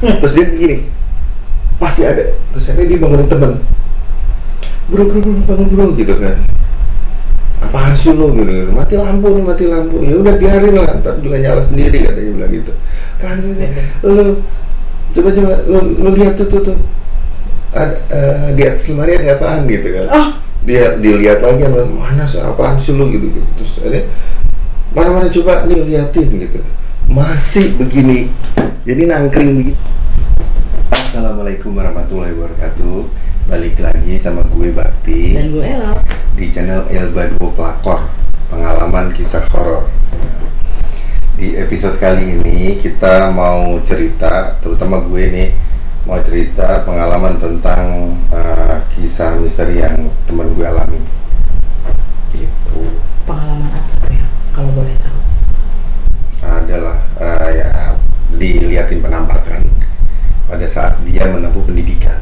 Terus dia begini, masih ada. Terus akhirnya dia bangunin temen, bro bangun bro gitu kan. Apaan sih lo gitu, mati lampu nih, mati lampu. Ya udah biarin lah, ntar juga nyala sendiri, katanya bilang gitu. Kan lu coba lu lihat tuh di atas lemari ada apaan gitu kan. Dia dilihat lagi, mana sih apaan sih lu gitu. Terus ada mana coba nih liatin gitu. Masih begini, jadi nangkring begini. Assalamualaikum warahmatullahi wabarakatuh. Balik lagi sama gue Bakti dan gue Ella di channel Elba Duo Pelakor, pengalaman kisah horor. Di episode kali ini kita mau cerita, terutama gue nih mau cerita pengalaman tentang kisah misteri yang teman gue alami. Itu pengalaman apa tuh ya, kalau boleh tahu? Adalah ya diliatin penampakan pada saat dia menempuh pendidikan.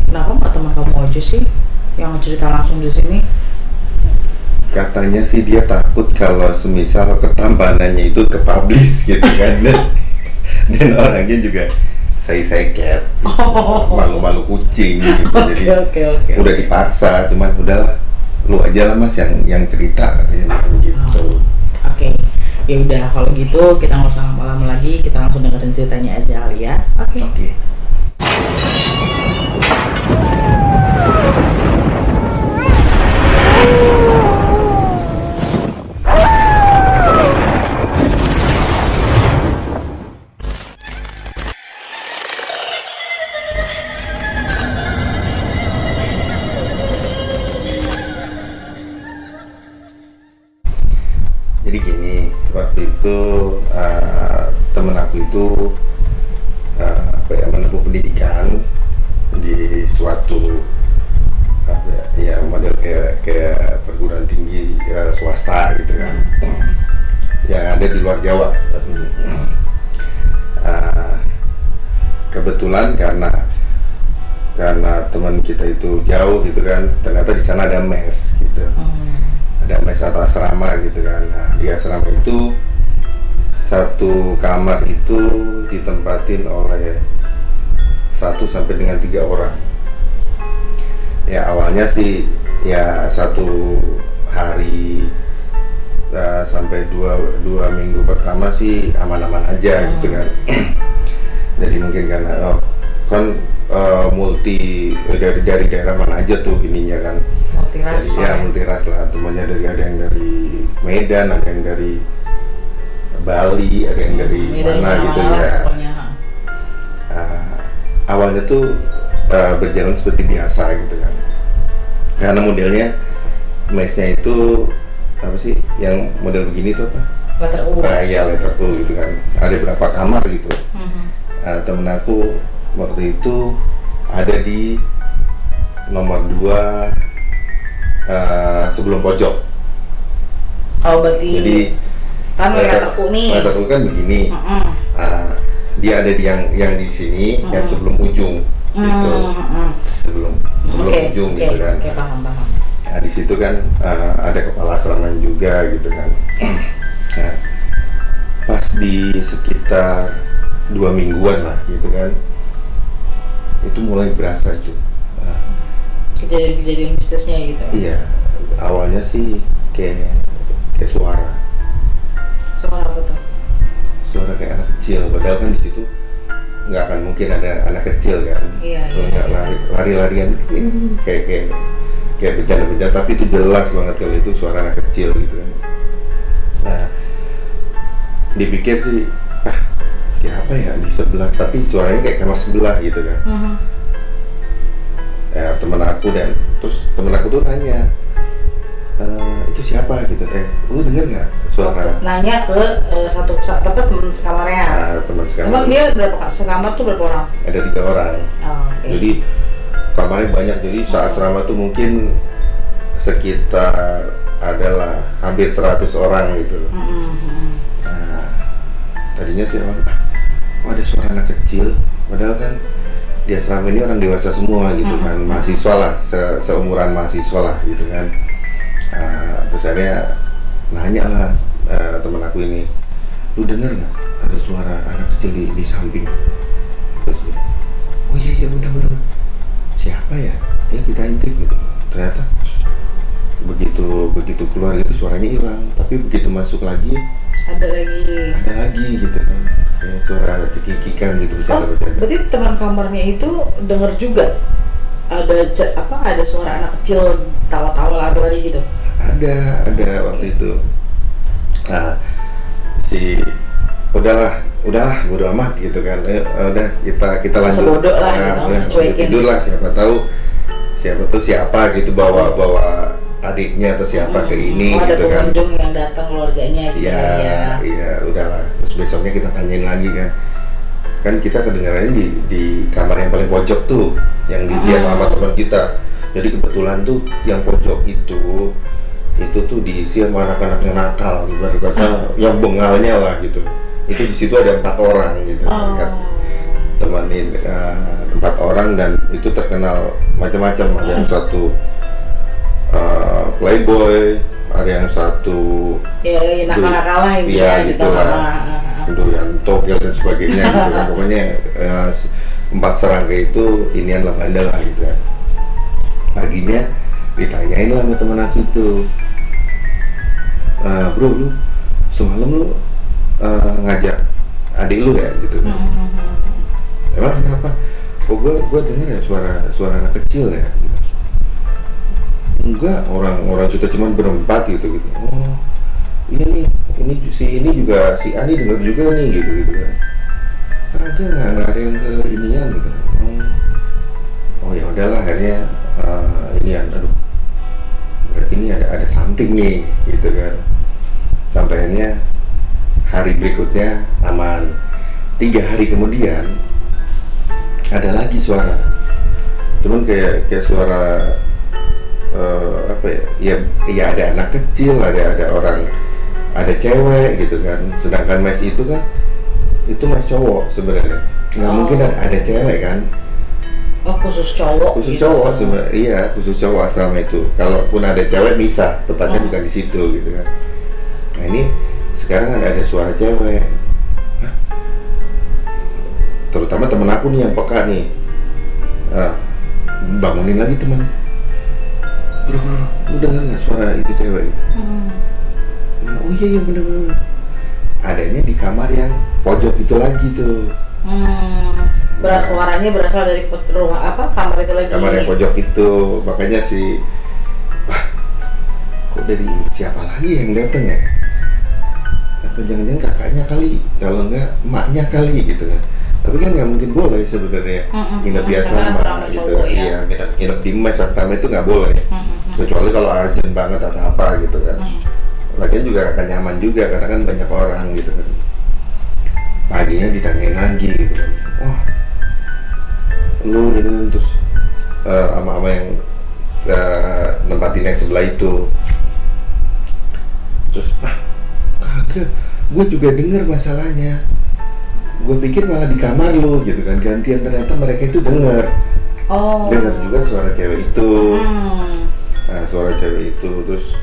Kenapa nggak teman kamu aja sih yang cerita langsung di sini? Katanya sih dia takut kalau semisal ketampanannya itu ke-publish gitu kan. Dan orangnya juga saya cat, malu-malu kucing gitu. Jadi Oke. udah dipaksa, cuman udahlah lu aja lah mas yang cerita, katanya gitu. Oke. Ya udah kalau gitu kita nggak usah lama-lama lagi, kita langsung dengerin ceritanya aja kali ya. Oke. Jadi gini, waktu itu temen aku itu menempuh pendidikan di suatu model kayak perguruan tinggi swasta gitu kan, yang ada di luar Jawa. Kebetulan karena teman kita itu jauh gitu kan, ternyata di sana ada mes gitu. Ada mes atau asrama gitu kan. Nah, di asrama itu satu kamar itu ditempatin oleh 1 sampai dengan 3 orang. Ya awalnya sih ya 1 hari sampai 2 minggu pertama sih aman-aman aja gitu kan. Jadi mungkin karena multi dari daerah mana aja tuh ininya kan. Multiras. Ya multiras lah, temannya ada yang dari Medan, ada yang dari Bali, ada yang dari mana gitu ya. Awalnya tuh berjalan seperti biasa gitu kan, karena modelnya mesnya itu apa sih yang model begini tuh apa? Letter U. Ya letter U gitu kan, ada berapa kamar gitu. Temen aku waktu itu ada di nomor 2 sebelum pojok. Oh berarti Jadi kan letter U nih. Letter U kan begini. Dia ada di yang di sini, yang sebelum ujung gitu. Sebelum ujung gitu kan. Oke, paham. Nah, di situ kan ada kepala asrama juga gitu kan. Nah, pas di sekitar 2 mingguan lah gitu kan, itu mulai berasa itu kejadian mistisnya gitu. Iya, awalnya sih kayak suara apa tuh? Suara kayak anak kecil, padahal kan di situ nggak akan mungkin ada anak kecil kan. Kalau nggak lari-larian kayak bercanda-bercanda, tapi itu jelas banget kalau itu suara anak kecil gitu kan. Nah, dipikir sih siapa ya di sebelah, tapi suaranya kayak kamar sebelah gitu kan. Ya temen aku, dan terus temen aku tuh nanya, itu siapa gitu, lu denger nggak suara? Nanya ke tapi teman sekamarnya. Teman sekamar. Emang dia sekamar tuh berapa orang? Ada 3 orang. Okay. Jadi kamarnya banyak, jadi asrama tuh mungkin sekitar adalah hampir 100 orang gitu. Nah, tadinya sih kok ada suara anak kecil, padahal kan di asrama ini orang dewasa semua gitu kan, mahasiswa lah, seumuran mahasiswa lah gitu kan. Terus akhirnya nanya lah teman aku ini, lu denger nggak ada suara anak kecil di samping. Terus dia, oh iya benar siapa ya? Ya kita intip gitu. Ternyata begitu keluar itu suaranya hilang, tapi begitu masuk lagi ada lagi gitu kan, kayak suara cekikikan gitu, bercanda. Berarti teman kamarnya itu dengar juga ada suara anak kecil tawa-tawa lari-lari gitu? Ada waktu itu. Nah udahlah bodo amat gitu kan, udah kita lanjut, bodoh lah gitu, tidur lah, siapa tahu siapa gitu bawa adiknya atau siapa ke ini ada gitu kan. Ada pengunjung yang datang keluarganya gitu ya. Iya udahlah, terus besoknya kita tanyain lagi kan kita kedengarannya di kamar yang paling pojok tuh, yang diisi sama teman kita. Jadi kebetulan tuh yang pojok itu tuh diisi sama anak-anak yang nakal, ibaratnya yang bengalnya lah gitu. Itu di situ ada 4 orang gitu kan, temenin 4 orang, dan itu terkenal macam-macam. Ada yang satu playboy, ada yang satu nakal-nakal lah itu ya gitulah, yang togel dan sebagainya gitu kan. Pokoknya 4 serangga itu inian lah, bandel lah gitu kan. Paginya ditanyain lah sama temen aku itu, bro lu semalam lu ngajak adik lu ya gitu kan. Emang kenapa? Oh gue denger ya suara anak kecil ya gitu. Enggak, orang kita cuma berempat gitu. Oh iya nih, ini juga si Ani dengar juga nih gitu kan. Nggak ada yang ke inian gitu. Oh ya udahlah, akhirnya inian, aduh berarti ini ada something nih gitu kan. Sampai akhirnya hari berikutnya aman. 3 hari kemudian ada lagi suara, cuman kayak suara ya ada anak kecil, ada orang, ada cewek gitu kan. Sedangkan mes itu kan itu mes cowok sebenarnya, nggak mungkin ada cewek kan. Khusus cowok gitu. Sebenarnya iya, khusus cowok asrama itu. Kalaupun ada cewek bisa, tepatnya bukan di situ gitu kan. Nah ini sekarang ada suara cewek. Hah? Terutama temen aku nih yang peka nih, bangunin lagi temen. Bro, lu dengar nggak suara itu cewek itu? Oh iya bener. Adanya di kamar yang pojok itu lagi tuh. Suaranya berasal dari rumah kamar itu lagi. Kamar yang pojok itu, makanya wah, kok dari siapa lagi yang datang ya? Apa jangan-jangan kakaknya kali, kalau enggak emaknya kali gitu kan. Tapi kan nggak mungkin boleh sebenarnya nginep di asrama gitu. Iya, nginep di mes asrama itu nggak boleh. Kecuali kalau urgent banget atau apa gitu kan. Lagian juga akan nyaman juga karena kan banyak orang gitu kan. Paginya ditanyain lagi gitu kan. Wah, lu ini terus ama-ama yang nempatin yang sebelah itu. Terus kagak, gue juga denger masalahnya. Gue pikir malah di kamar lu gitu kan, gantian. Ternyata mereka itu denger juga suara cewek itu. Nah, suara cewek itu terus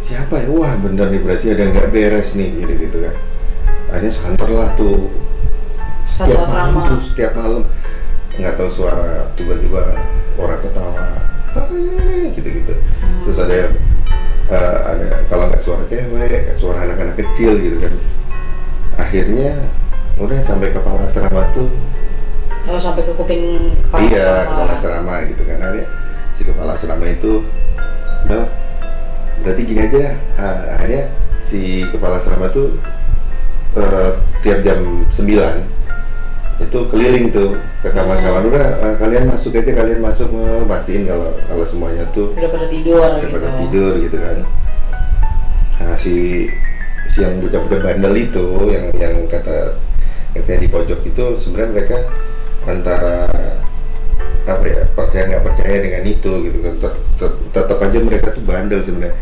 siapa ya? Wah bener nih, berarti ada yang nggak beres nih gitu kan. Akhirnya santer lah tuh setiap malam nggak tahu suara, tiba-tiba orang ketawa gitu. Terus ada kalau nggak suara cewek, suara anak-anak kecil gitu kan. Akhirnya udah sampai kepala asrama tuh. Sampai ke kuping kepala. Iya, kepala asrama gitu kan. Akhirnya si kepala asrama itu udah, berarti gini aja dah. Akhirnya si kepala asrama tuh tiap jam 9 itu keliling tuh ke kamar-kamar. Udah kalian masuk aja, pastiin kalau semuanya tuh udah pada tidur gitu kan. Nah si yang bocah-bocah bandel itu yang katanya di pojok itu, sebenarnya mereka antara percaya nggak percaya dengan itu gitu kan. Tetap aja mereka tuh bandel sebenarnya.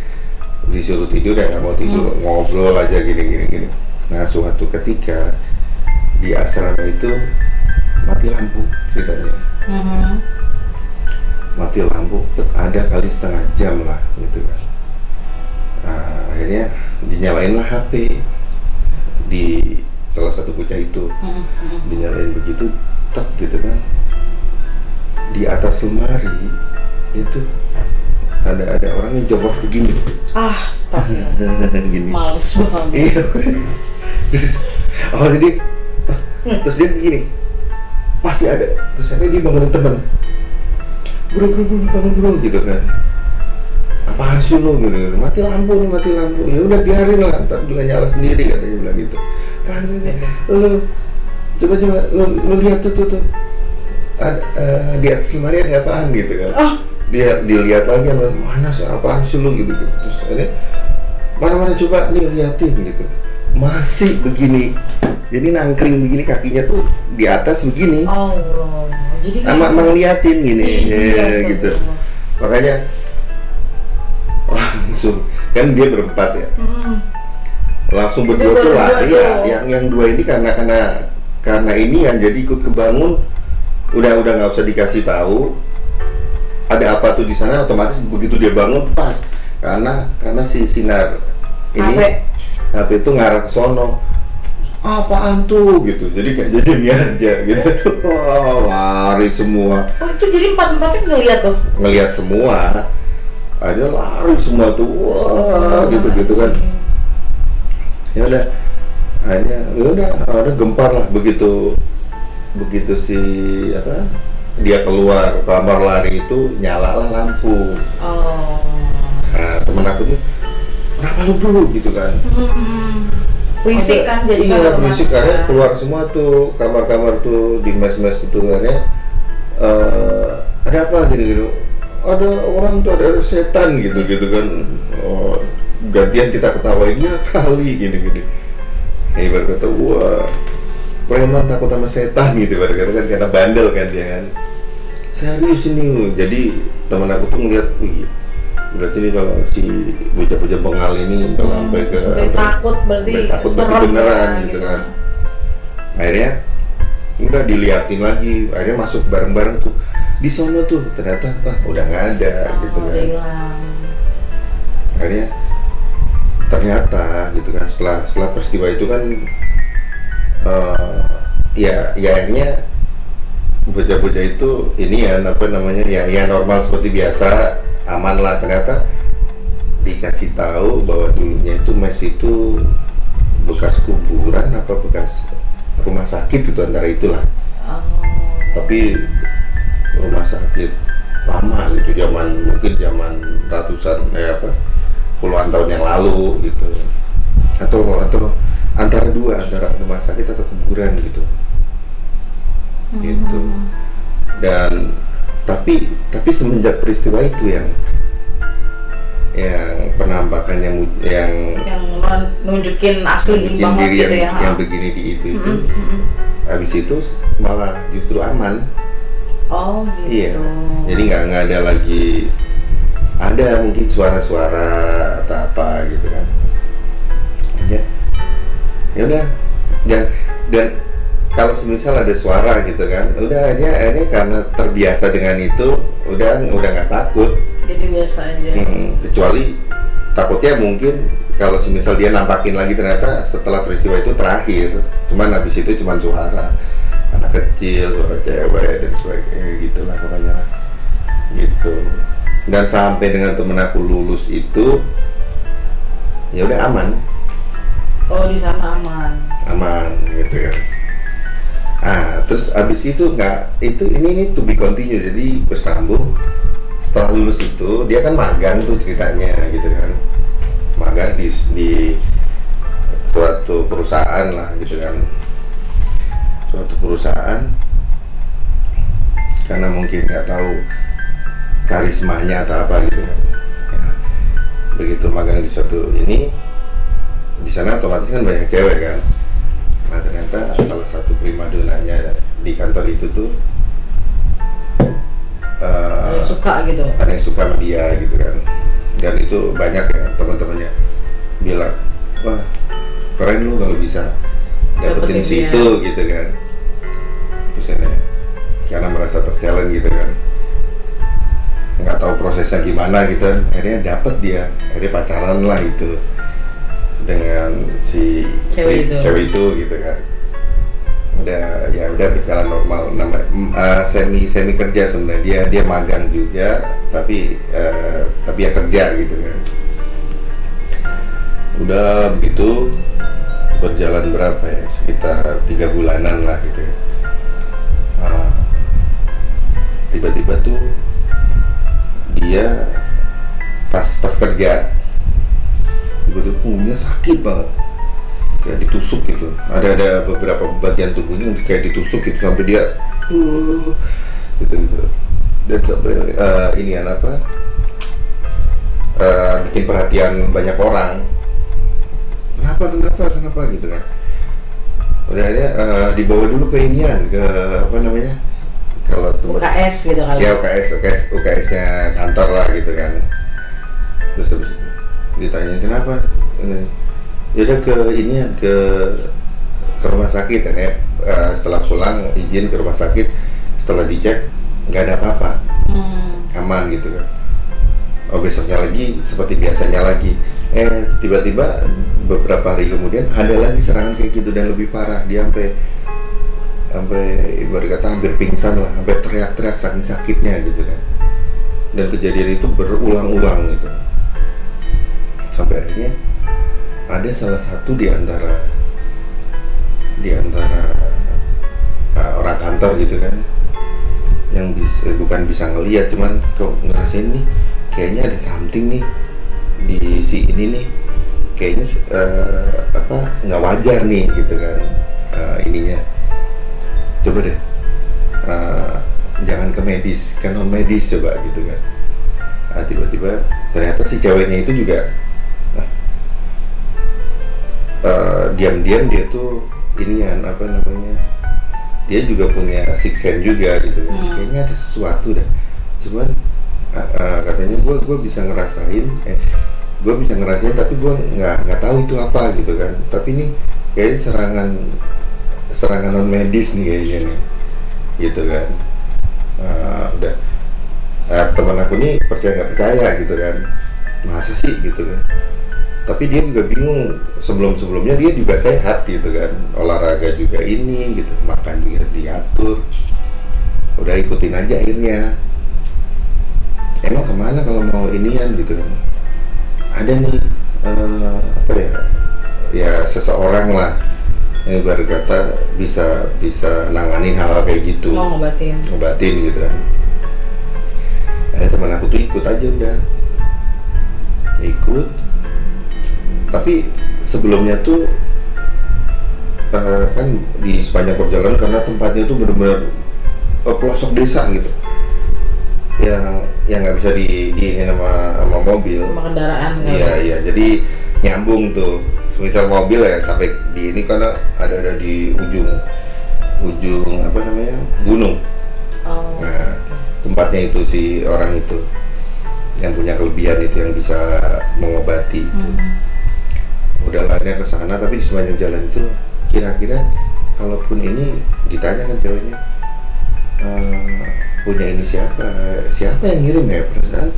Disuruh tidur ya nggak mau tidur, ngobrol aja gini. Nah suatu ketika di asrama itu mati lampu ceritanya. Mati lampu ada kali setengah jam lah gitu kan. Nah, akhirnya dinyalain lah HP, salah satu bocah itu dinyalain begitu, tek gitu kan, di atas lemari itu ada orang yang jongkok begini. Astaga. Gini. Males banget. Iya. Oh jadi, terus dia begini, masih ada, terus akhirnya dia bangunin temen, bro bangun bro gitu kan, apaan sih lo gitu, mati lampu, ya udah biarin lah, ntar juga nyala sendiri katanya bilang gitu. Kan lu coba lu lihat tuh di atas lemari ada apaan gitu kan. Dia dilihat lagi, mana sih apaan sih lu gitu, terus ini mana coba nih liatin gitu, masih begini, jadi nangkring begini, kakinya tuh di atas begini. Jadi sama ngeliatin gini, gitu. Makanya langsung kan dia berempat ya, langsung berdua tuh lah. Iya, yang dua ini karena ini yang jadi ikut kebangun, udah nggak usah dikasih tahu ada apa tuh di sana, otomatis begitu dia bangun pas, karena si sinar ini HP itu ngarah ke sono, apaan tuh gitu, jadi kayak jadi ini aja gitu. Lari semua. Itu jadi empat-empatnya ngelihat semua, akhirnya lari semua tuh, wah gitu kan. Ya udah, akhirnya ada gempar lah, begitu si dia keluar kamar lari itu nyala lah lampu. Nah temen aku nih, kenapa lu bro gitu kan, berisik kan, jadi iya berisik, karena keluar semua tuh kamar-kamar tuh di mes-mes itu, akhirnya ada apa gitu, ada orang tuh, ada setan gitu kan. Gantian kita ketawainnya kali gini. Baru kata, wah preman takut sama setan gitu, baru kata kan, karena bandel kan dia kan. Serius ini, jadi teman aku tuh ngeliat, berarti ini kalau si bocah-bocah bengal ini kalau sampai takut berarti beneran gitu kan. Akhirnya udah diliatin lagi, akhirnya masuk bareng-bareng tuh di sono tuh, ternyata udah nggak ada gitu kan. Akhirnya ternyata gitu kan, setelah peristiwa itu kan ya akhirnya bocah-bocah itu ini ya normal seperti biasa, aman lah. Ternyata dikasih tahu bahwa dulunya itu mes itu bekas kuburan apa bekas rumah sakit itu, antara itulah. Tapi rumah sakit lama gitu, mungkin zaman ratusan puluhan tahun yang lalu gitu, atau antara rumah sakit atau kuburan gitu. Gitu. Dan tapi semenjak peristiwa itu yang penampakan yang nunjukin asli banget diri gitu yang begini di itu habis itu malah justru aman. Gitu. Iya, jadi nggak ada lagi, ada mungkin suara-suara atau apa gitu kan. Ya udah, dan kalau semisal ada suara gitu kan, udah aja ini karena terbiasa dengan itu, udah nggak takut. Jadi biasa aja. Kecuali takutnya mungkin kalau semisal dia nampakin lagi, ternyata setelah peristiwa itu terakhir, cuman habis itu cuman suara anak kecil, suara cewek dan sebagainya gitulah pokoknya gitu. Dan sampai dengan temen aku lulus itu ya udah aman. Oh, di sana aman gitu kan. Terus abis itu ini to be continue, jadi bersambung. Setelah lulus itu dia kan magang tuh ceritanya gitu kan, magang di suatu perusahaan lah gitu kan, suatu perusahaan, karena mungkin nggak tahu karismanya atau apa gitu kan ya. Begitu magang di suatu ini, di sana otomatis kan banyak cewek kan. Nah ternyata salah satu primadonanya di kantor itu tuh ada yang suka gitu, ada yang suka sama dia gitu kan. Dan itu banyak ya teman-temannya bilang, wah keren lu kalau bisa dapetin situ gitu kan. Terus ini karena merasa terchallenge gitu kan, nggak tahu prosesnya gimana gitu kan, akhirnya dapet dia, akhirnya pacaran lah itu. dengan si cewek itu gitu kan. Udah berjalan normal. Semi kerja sebenarnya, dia magang juga, tapi ya kerja gitu kan. Udah begitu berjalan berapa ya, sekitar 3 bulanan lah gitu ya. Tiba-tiba tuh dia pas kerja tiba-tiba punggungnya sakit banget, kayak ditusuk gitu. Ada beberapa bagian tubuhnya yang kayak ditusuk gitu sampai dia gitu. Dan sampai bikin perhatian banyak orang. Kenapa gitu kan. Udah ada dibawa dulu ke apa namanya, kalau UKS gitu kali. Ya UKS-nya kantor lah gitu kan. Terus ditanyain kenapa, ya udah ke rumah sakit ya. Setelah pulang izin ke rumah sakit, setelah dicek nggak ada apa-apa, aman gitu kan. Besoknya lagi seperti biasanya lagi, tiba-tiba beberapa hari kemudian ada lagi serangan kayak gitu dan lebih parah. Dia sampai ibarat kata hampir pingsan lah, sampai teriak-teriak saking sakitnya gitu kan. Dan kejadian itu berulang-ulang gitu, sampai akhirnya ada salah satu di antara orang kantor gitu kan, yang bukan bisa ngelihat, cuman kok ngerasain nih kayaknya ada something nih di si ini nih, kayaknya nggak wajar nih gitu kan. Ininya coba deh jangan ke medis, ke non medis coba gitu kan. Tiba-tiba ternyata si ceweknya itu juga diam-diam dia tuh dia juga punya sixth sense juga gitu kan. Kayaknya ada sesuatu dah, cuman katanya gue bisa ngerasain tapi gue nggak tahu itu apa gitu kan. Tapi ini kayaknya serangan non medis nih kayaknya nih gitu kan. Teman aku nih percaya nggak percaya gitu kan, masa sih gitu kan. Tapi dia juga bingung, sebelumnya dia juga sehat gitu kan, olahraga juga ini gitu, makan juga diatur, udah ikutin aja akhirnya. Emang kemana kalau mau inian gitu kan. Ada nih ya seseorang lah yang baru kata bisa nanganin hal-hal kayak gitu, ngobatin gitu kan. Ada teman aku tuh ikut aja, udah ikut. Tapi sebelumnya tuh kan di sepanjang perjalanan, karena tempatnya tuh benar-benar pelosok desa gitu, yang nggak bisa di ini sama mobil, sama kendaraan. Iya, jadi nyambung tuh. Misal mobil ya sampai di ini karena ada di ujung apa namanya, gunung. Nah, tempatnya itu si orang itu yang punya kelebihan itu, yang bisa mengobati itu. Udah larinya ke sana, tapi di sepanjang jalan itu kira-kira kalaupun ini ditanya kan ceweknya, punya ini siapa yang ngirim ya, perasaan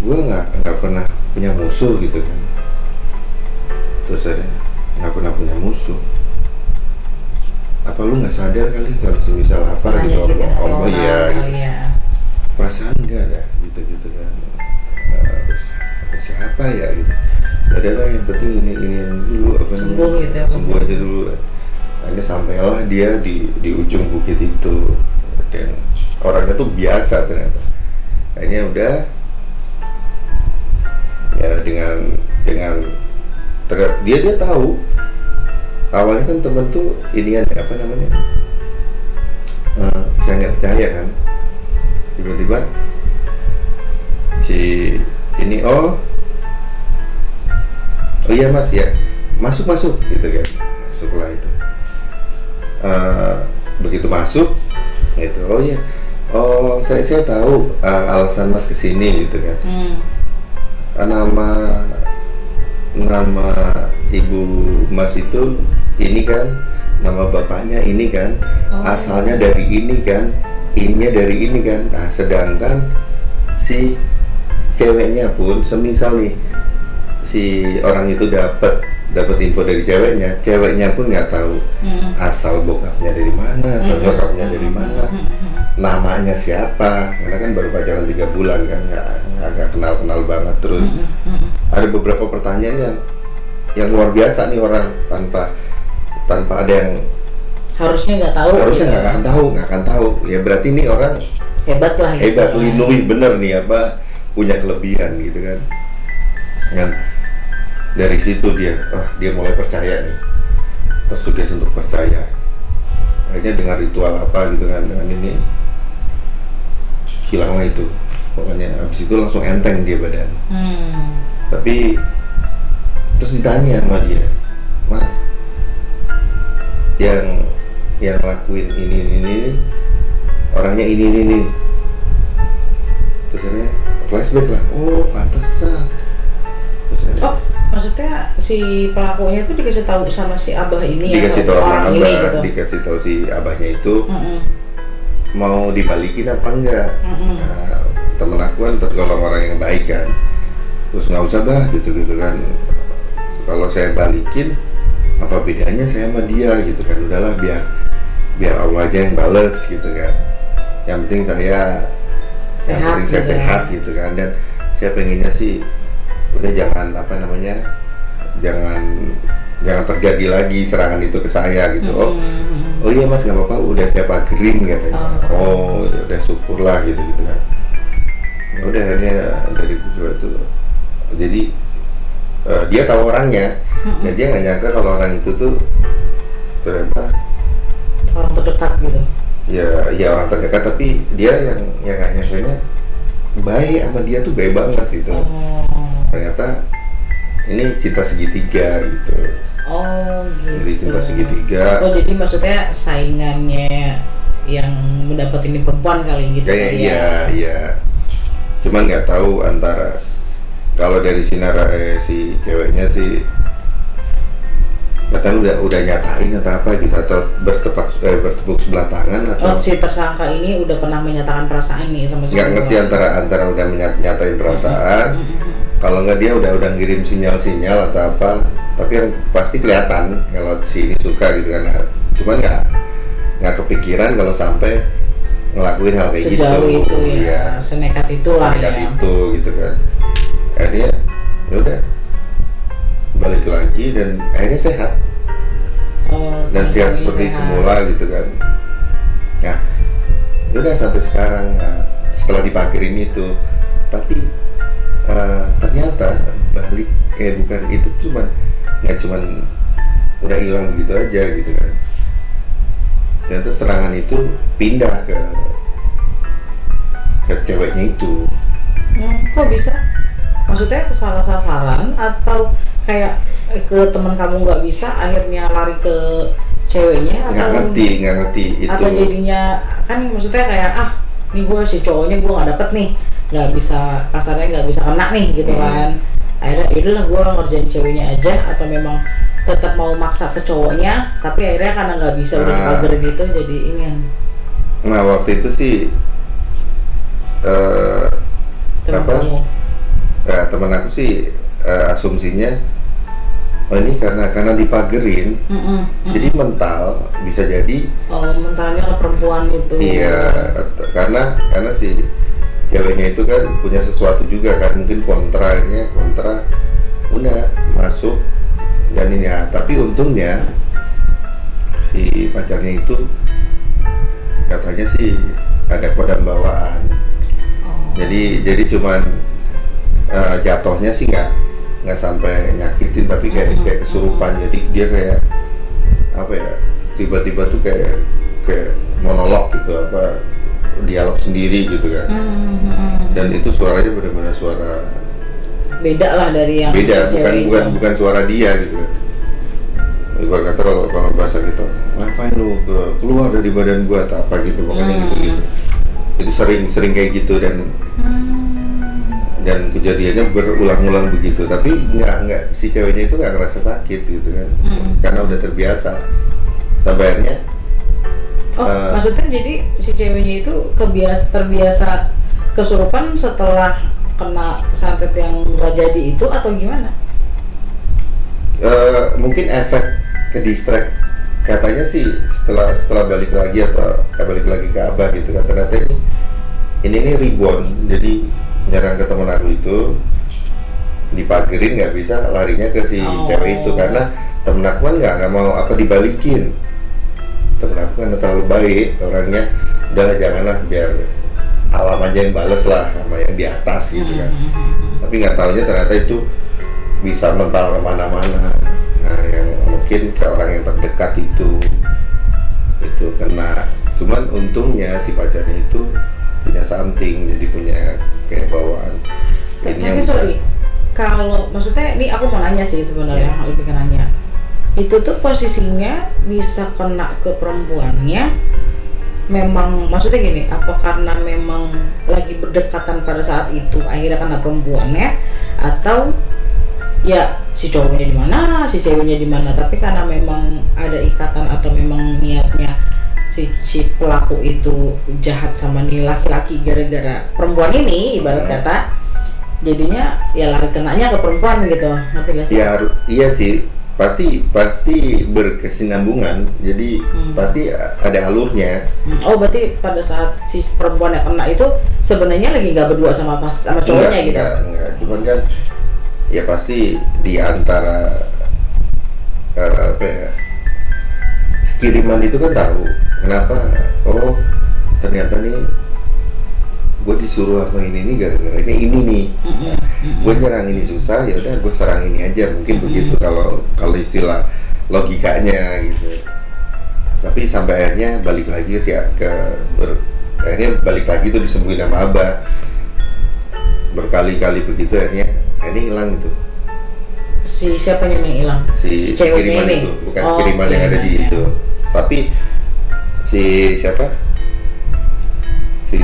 gue nggak pernah punya musuh gitu kan. Terus ada nggak pernah punya musuh, apa lu nggak sadar kali kalau misal apa gitu omong iya gitu. Perasaan nggak ada gitu kan. Terus siapa ya gitu, ada yang penting ini dulu apa namanya, sembuh aja dulu. Akhirnya sampailah dia di ujung bukit itu, dan orangnya tuh biasa ternyata. Akhirnya udah ya dengan dia tahu awalnya kan temen tuh inian apa namanya, percaya kan. Tiba-tiba si ini oh iya mas ya, masuk gitu kan. Masuklah itu, begitu masuk itu, oh iya, oh saya tahu alasan mas kesini gitu kan. Nama ibu mas itu ini kan, nama bapaknya ini kan, asalnya dari ini kan, ininya dari ini kan. Nah sedangkan si ceweknya pun semisal nih si orang itu dapat dapat info dari ceweknya pun nggak tahu asal bokapnya dari mana, asal nyokapnya dari mana, namanya siapa, karena kan baru pacaran 3 bulan kan, nggak kenal banget. Terus ada beberapa pertanyaan yang luar biasa nih orang, tanpa ada yang harusnya nggak akan tahu ya, berarti nih orang hebat lah gitu. Hebat, lindungi bener nih, apa punya kelebihan gitu kan. Dari situ dia mulai percaya nih, tersugesti untuk percaya. Akhirnya dengan ritual apa gitu kan, dengan ini hilanglah itu. Pokoknya habis itu langsung enteng dia badan. Tapi terus ditanya sama dia, Mas, yang lakuin ini orangnya ini. Terus akhirnya flashback lah, oh pantesan. Maksudnya si pelakunya itu dikasih tahu sama si abah ini, dikasih tahu sama abah, gitu. Dikasih tahu si abahnya itu mau dibalikin apa enggak. Nah, temen aku kan tergolong orang yang baik kan, terus nggak usah bah gitu kan, kalau saya balikin apa bedanya saya sama dia gitu kan, udahlah biar Allah aja yang bales gitu kan, yang penting saya sehat gitu kan, dan saya pengennya sih udah jangan jangan terjadi lagi serangan itu ke saya gitu. Oh iya Mas, nggak apa-apa, udah saya pagerin katanya. Oh ya udah, syukurlah gitu kan. Ya udah, akhirnya dari itu jadi dia tahu orangnya, dan dia nggak nyangka kalau orang itu tuh ternyata orang terdekat gitu. Ya orang terdekat, tapi dia yang nggak nyangkanya baik sama dia tuh, baik banget gitu. Ternyata ini cinta segitiga gitu. Oh gitu. Jadi cinta segitiga. Oh jadi maksudnya saingannya yang mendapat ini perempuan kali gitu. Kayak iya. Cuman nggak tahu antara, kalau dari sinar si ceweknya sih katanya udah nyatain atau apa gitu, atau bertepuk sebelah tangan, atau si tersangka ini udah pernah menyatakan perasaan nih sama si. Nggak ngerti antara udah nyatain perasaan. Kalau nggak dia udah ngirim sinyal atau apa, tapi yang pasti kelihatan kalau si ini suka gitu kan. Cuman nggak kepikiran kalau sampai ngelakuin hal kayak sejauh gitu. Itu ya, senekat itulah ya. Itu gitu kan. Akhirnya ya udah balik lagi dan akhirnya sehat. Dan sehat seperti semula gitu kan. Nah, udah sampai sekarang. Setelah dipagerin itu, tapi ternyata balik bukan itu, nggak cuman udah hilang begitu aja gitu kan. Ternyata serangan itu pindah ke ceweknya itu. Kok bisa? Maksudnya salah sasaran atau kayak ke teman kamu nggak bisa, akhirnya lari ke ceweknya? Nggak ngerti itu. Atau jadinya kan maksudnya kayak nih gue si cowoknya gue nggak dapet nih, nggak bisa, kasarnya nggak bisa kena nih gitu kan. Akhirnya yaudahlah gue ngerjain ceweknya aja, atau memang tetap mau maksa ke cowoknya, tapi akhirnya karena nggak bisa udah dipagerin itu jadi ingin. Nah waktu itu sih teman aku sih asumsinya ini karena dipagerin, jadi mental bisa jadi. Mentalnya ke perempuan itu. Iya, karena si ceweknya itu kan punya sesuatu juga kan, mungkin kontra udah masuk dan ini ya. Tapi untungnya si pacarnya itu katanya sih ada kodam bawaan. Jadi cuman jatuhnya sih nggak sampai nyakitin, tapi kayak kesurupan. Jadi dia kayak apa ya, tiba-tiba tuh kayak monolog gitu, apa dialog sendiri gitu kan. Dan itu suaranya benar-benar suara beda lah dari yang beda, bukan suara dia gitu kan. Ibarat kata kalau bahasa gitu, ngapain lu keluar dari badan gua atau apa gitu, pokoknya gitu. Itu sering kayak gitu, dan kejadiannya berulang-ulang begitu. Tapi nggak si ceweknya itu nggak ngerasa sakit gitu kan, karena udah terbiasa sampai akhirnya. Maksudnya jadi si ceweknya itu terbiasa kesurupan setelah kena santet yang nggak jadi itu, atau gimana? Mungkin efek ke distract, katanya sih setelah balik lagi atau balik lagi ke Abah gitu kan, ternyata ini nih rebound, jadi nyerang ke temen aku itu dipagerin, nggak bisa larinya ke si cewek itu karena temen aku kan nggak mau apa dibalikin. Temen aku kan terlalu baik orangnya, udahlah janganlah, biar alam aja yang bales lah sama yang di atas gitu kan. Tapi nggak taunya ternyata itu bisa mental kemana-mana. Nah, yang mungkin ke orang yang terdekat itu kena. Cuman untungnya si pacarnya itu punya something, jadi punya kayak bawaan. Tapi sorry, kalau maksudnya ini aku mau nanya sih sebenarnya, lebih ke nanya. Itu tuh posisinya bisa kena ke perempuannya, memang maksudnya gini, apa karena memang lagi berdekatan pada saat itu akhirnya kena perempuannya, atau ya si cowoknya di mana, si ceweknya di mana, tapi karena memang ada ikatan atau memang niatnya si pelaku itu jahat sama nih laki-laki gara-gara perempuan ini, ibarat kata jadinya ya lari kenanya ke perempuan gitu, ngerti gak sih? Ya iya sih, pasti berkesinambungan, jadi pasti ada alurnya. Oh berarti pada saat si perempuan yang kena itu sebenarnya lagi nggak berdua sama cowoknya gitu? Enggak, cuman kan ya pasti di antara apa ya, kiriman itu kan tahu kenapa, oh ternyata nih gue disuruh sama ini gara-gara ini nih. Gue nyerang ini susah, ya udah gue serang ini aja, mungkin begitu kalau istilah logikanya gitu. Tapi sampai akhirnya balik lagi sih akhirnya balik lagi tuh disembuhin sama Abah berkali-kali begitu, akhirnya ini hilang itu. Si siapanya nih hilang? Si kiriman ini? Itu bukan kiriman yang ada di itu, tapi si siapa? Si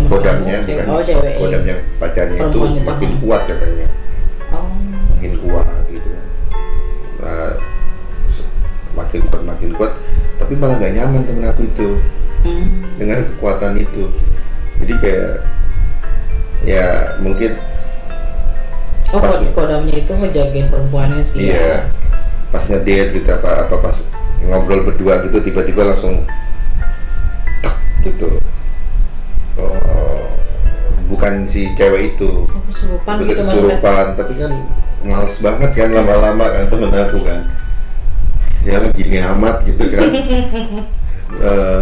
kodamnya, bukan kodamnya pacarnya itu makin kuat katanya. Makin kuat gitu kan. Nah, makin kuat, tapi malah nggak nyaman temen aku itu dengan kekuatan itu. Jadi kayak ya mungkin pas kodamnya itu ngejagain perempuannya sih. Iya, pas ngedate gitu apa pas ngobrol berdua gitu tiba-tiba langsung tak gitu. Bukan si cewek itu kesurupan, tapi kan males banget kan lama-lama kan temen aku kan, ya lagi gini amat gitu kan.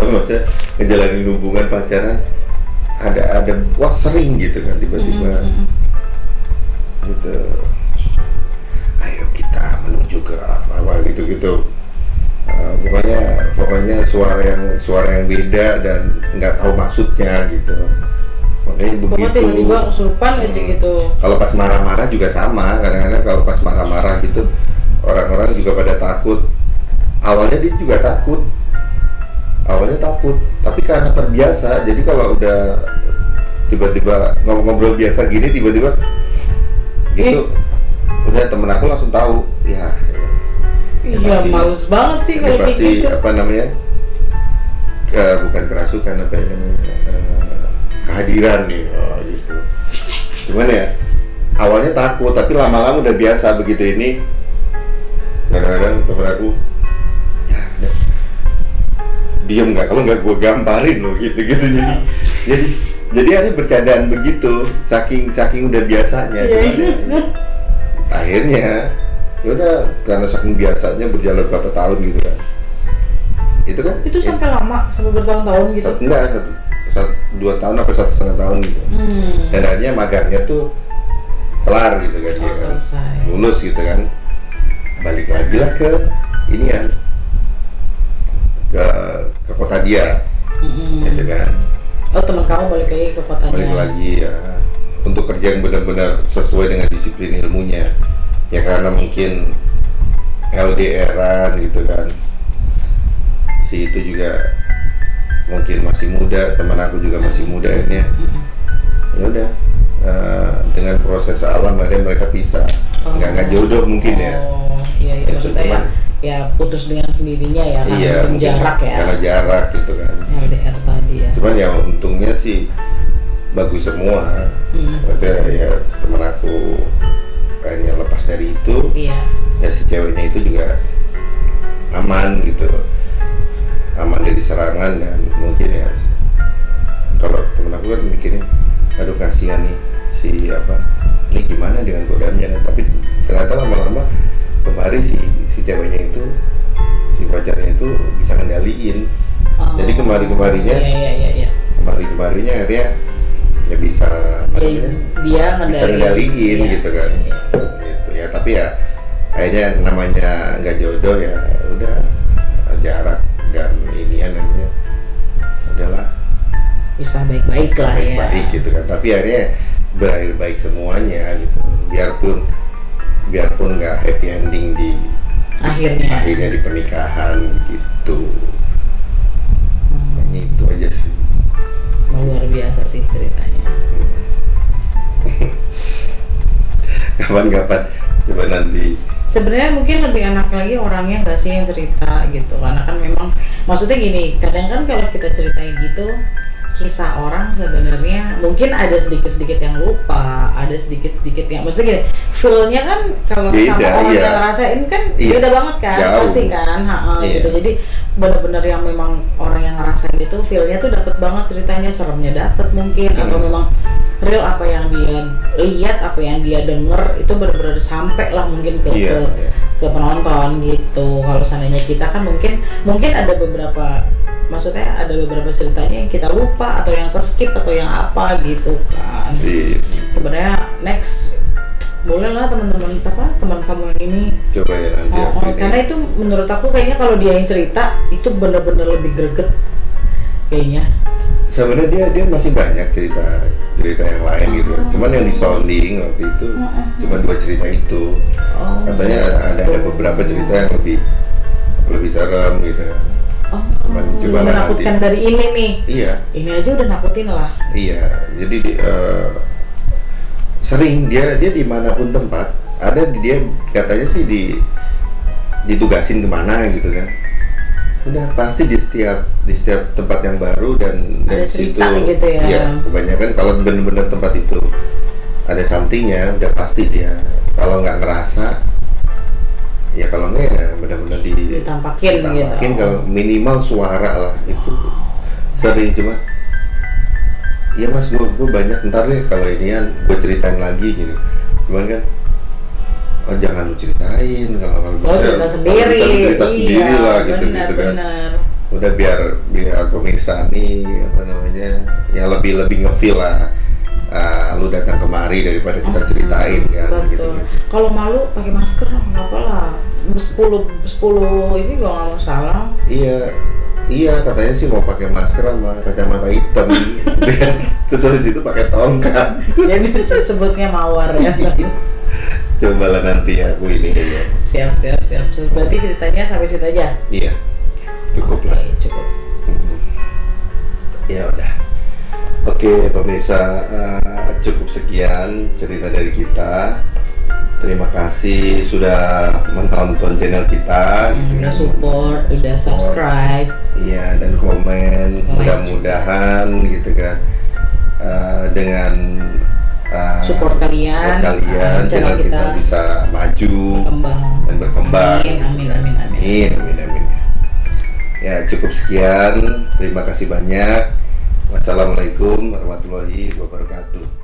Maksudnya ngejalanin hubungan pacaran ada wah sering gitu kan tiba-tiba gitu, ayo kita menuju ke apa gitu. Pokoknya suara yang beda dan nggak tahu maksudnya gitu. Makanya begitu. Tiba-tiba kesurupan aja gitu. Kalau pas marah-marah juga sama. Kadang-kadang kalau pas marah-marah gitu orang-orang juga pada takut. Awalnya dia juga takut. Tapi karena terbiasa. Jadi kalau udah tiba-tiba ngobrol biasa gini tiba-tiba gitu, udah temen aku langsung tahu. Ya iya, males banget sih kalau pasti gitu. Apa namanya? Bukan kerasukan, apa ya namanya? Kehadiran nih, gitu. Cuman ya awalnya takut, tapi lama-lama udah biasa begitu ini. Kadang-kadang temen aku, ya diem nggak, kalau nggak gue gamparin loh gitu. Jadi ada bercandaan begitu, saking udah biasanya. Akhirnya yaudah, karena saking biasanya berjalan berapa tahun gitu kan. Itu sampai lama, sampai bertahun-tahun gitu? Enggak, 2 tahun apa 1,5 tahun gitu. Dan akhirnya magangnya tuh kelar gitu kan, dia kan lulus gitu kan, balik lagi lah ke ini kan, ke kota dia, gitu kan. Oh, teman kamu balik lagi ke kotanya? Balik lagi ya, untuk kerja yang benar-benar sesuai dengan disiplin ilmunya. Ya karena mungkin LDR-an gitu kan, si itu juga mungkin masih muda, teman aku juga masih muda akhirnya. Ya udah, dengan proses alam akhirnya mereka pisah. Nggak jodoh mungkin ya. Iya, maksudnya ya putus dengan sendirinya ya, karena jarak ya. Karena jarak gitu kan. LDR tadi ya. Cuman ya untungnya sih bagus semua. Berarti ya teman aku akhirnya lepas dari itu. Iya. ya si ceweknya itu juga aman gitu, aman dari serangan. Dan mungkin ya kalau temen aku kan mikirnya aduh kasihan nih si apa ini gimana dengan kodamnya, tapi ternyata lama-lama kemarin si ceweknya itu, si pacarnya itu bisa ngendaliin. Jadi kemarin-kemarinya kemarin-kemarinya akhirnya ya bisa dia bisa ngendaliin gitu kan. Gitu ya, tapi ya akhirnya namanya nggak jodoh ya udah, jarak dan inian namanya udahlah, bisa baik-baik lah ya. Baik gitu kan, tapi akhirnya berakhir baik semuanya gitu. Biarpun nggak happy ending di akhirnya di pernikahan gitu. Hanya itu aja sih. Luar biasa sih ceritanya. Kapan-kapan coba nanti. Sebenarnya mungkin lebih enak lagi orangnya nggak sih yang cerita gitu, karena kan memang maksudnya gini, kadang kan kalau kita ceritain gitu kisah orang sebenarnya mungkin ada sedikit-sedikit yang lupa, ada sedikit-sedikit yang maksudnya gini, feel-nya kan kalau sama orang yang ngerasain kan beda banget kan, pasti kan, gitu. Jadi benar-benar yang memang orang yang ngerasain itu feel-nya tuh dapat banget, ceritanya seremnya dapat mungkin, atau memang real apa yang dia lihat, apa yang dia denger itu benar-benar sampai lah mungkin ke penonton gitu. Kalau seandainya kita kan mungkin ada beberapa, maksudnya ada beberapa ceritanya yang kita lupa atau yang ke-skip atau yang apa gitu kan. Sebenarnya next boleh lah teman kamu yang ini coba ya nanti. Karena itu menurut aku kayaknya kalau dia yang cerita itu benar-benar lebih greget kayaknya. Sebenarnya dia masih banyak cerita yang lain gitu. Cuman yang di sounding waktu itu cuma 2 cerita itu. Katanya ada beberapa cerita yang lebih serem gitu. Coba menakutkan nanti. Dari ini nih. Iya. Ini aja udah nakutin lah. Iya. Jadi sering dia dimanapun tempat ada, dia katanya sih ditugasin kemana gitu kan. Udah pasti di setiap tempat yang baru dan ada situ gitu ya. Iya, kebanyakan kalau benar-benar tempat itu ada somethingnya udah pasti dia, kalau nggak ngerasa ya, kalau nggak ya benar-benar ditampakin gitu. Kalau minimal suara lah itu sering. Cuma ya mas gue banyak, ntar deh kalau inian gue ceritain lagi gini. Cuman kan jangan lu ceritain, kalau cerita sendiri, cerita sendiri lah gitu kan. Udah biar pemirsa nih apa namanya yang lebih ngefeel lah. Lu datang kemari daripada kita ceritain kan. Betul. Gitu kan. Kalau malu pakai masker nggak apa lah. 10 ini gua nggak masalah. Iya katanya sih mau pakai masker sama kacamata hitam. Terus habis itu pakai tongkat. Jadi sebutnya mawar ya. Cobalah nanti aku ini ya. Siap. Berarti ceritanya sampai situ aja. Iya. Cukup lah. Cukup. Ya udah. Oke pemirsa, cukup sekian cerita dari kita. Terima kasih sudah menonton channel kita, udah support, udah subscribe, iya, dan komen. Mudah-mudahan gitu kan, dengan support kalian channel kita bisa maju dan berkembang. Amin. Ya cukup sekian, terima kasih banyak. Wassalamualaikum warahmatullahi wabarakatuh.